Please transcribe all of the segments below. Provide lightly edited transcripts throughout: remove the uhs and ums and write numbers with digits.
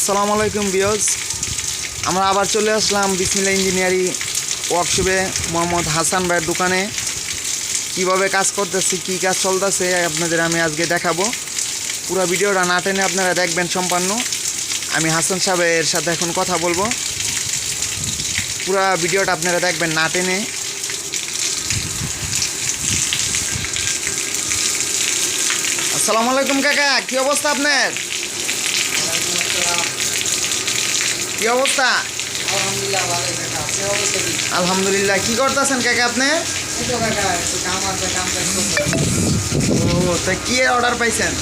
আসসালামু আলাইকুম ভিউয়ার্স, আমরা আবার চলে আসলাম বিসমিল্লাহ ইঞ্জিনিয়ারিং ওয়ার্কশপে মোহাম্মদ হাসান ভাইয়ের দোকানে। কিভাবে কাজ করতেছি, কী কাজ চলতেছে আপনাদের আমি আজকে দেখাবো। পুরো ভিডিওটা না টেনে আপনারা দেখবেন সম্পূর্ণ। আমি হাসান সাহেবের সাথে এখন কথা বলবো। পুরো ভিডিওটা আপনারা দেখবেন না টেনে। আসসালামু আলাইকুম কাকা, কী অবস্থা আপনার? কি অবস্থা? আলহামদুলিল্লাহ। কি করতেছেন কাকা আপনি? ও, তা কি অর্ডার পাইছেন?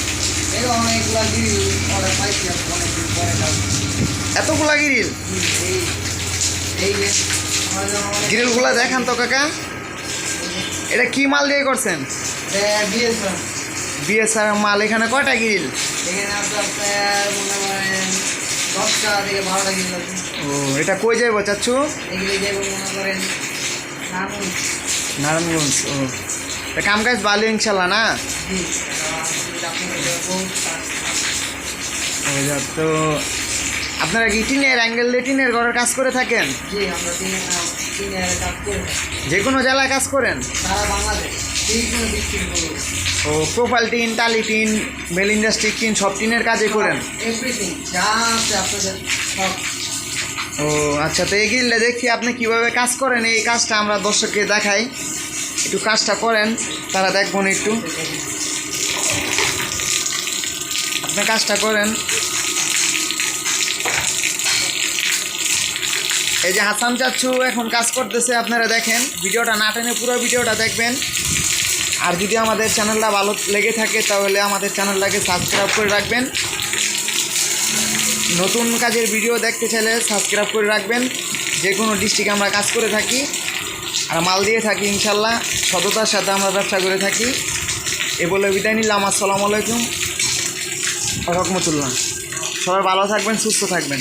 এতগুলা গ্রিল? গ্রিলগুলা দেখান তো কাকা। এটা কি মাল দিয়ে করছেন? বিএসআর মাল। এখানে কয়টা গ্রিল? ও, এটা কই যাইব চাচ্ছু? নারায়ণগঞ্জ। ও, কাম কাজ ভালো ইনশাল্লাহ না? তো আপনারা কি টিনের অ্যাঙ্গেল দিয়ে টিনের ঘরের কাজ করে থাকেন? যে কোনো জেলায় কাজ করেন? ও, প্রোফাইল টিন, টালি টিন, মেল ইন্ডাস্ট্রি টিন, সব টিনের কাজে করেন? ও আচ্ছা, তো এই গ্রিলটা দেখি আপনি কিভাবে কাজ করেন। এই কাজটা আমরা দর্শককে দেখাই, একটু কাজটা করেন, তারা দেখবেন। একটু আপনি কাজটা করেন। এই যে হাসান চাচ্ছু এখন কাজ করতেছে, আপনারা দেখেন। ভিডিওটা না টেনে পুরো ভিডিওটা দেখবেন। আর যদি আমাদের চ্যানেলটা ভালো লেগে থাকে তাহলে আমাদের চ্যানেলটাকে সাবস্ক্রাইব করে রাখবেন। নতুন কাজের ভিডিও দেখতে চাইলে সাবস্ক্রাইব করে রাখবেন। যে কোনো ডিস্ট্রিক্টে আমরা কাজ করে থাকি আর মাল দিয়ে থাকি ইনশাল্লাহ। সততার সাথে আমরা ব্যবসা করে থাকি। এ বলে বিদায় নিলাম। আসসালামু আলাইকুম রহমতুল্লাহ। সবাই ভালো থাকবেন, সুস্থ থাকবেন।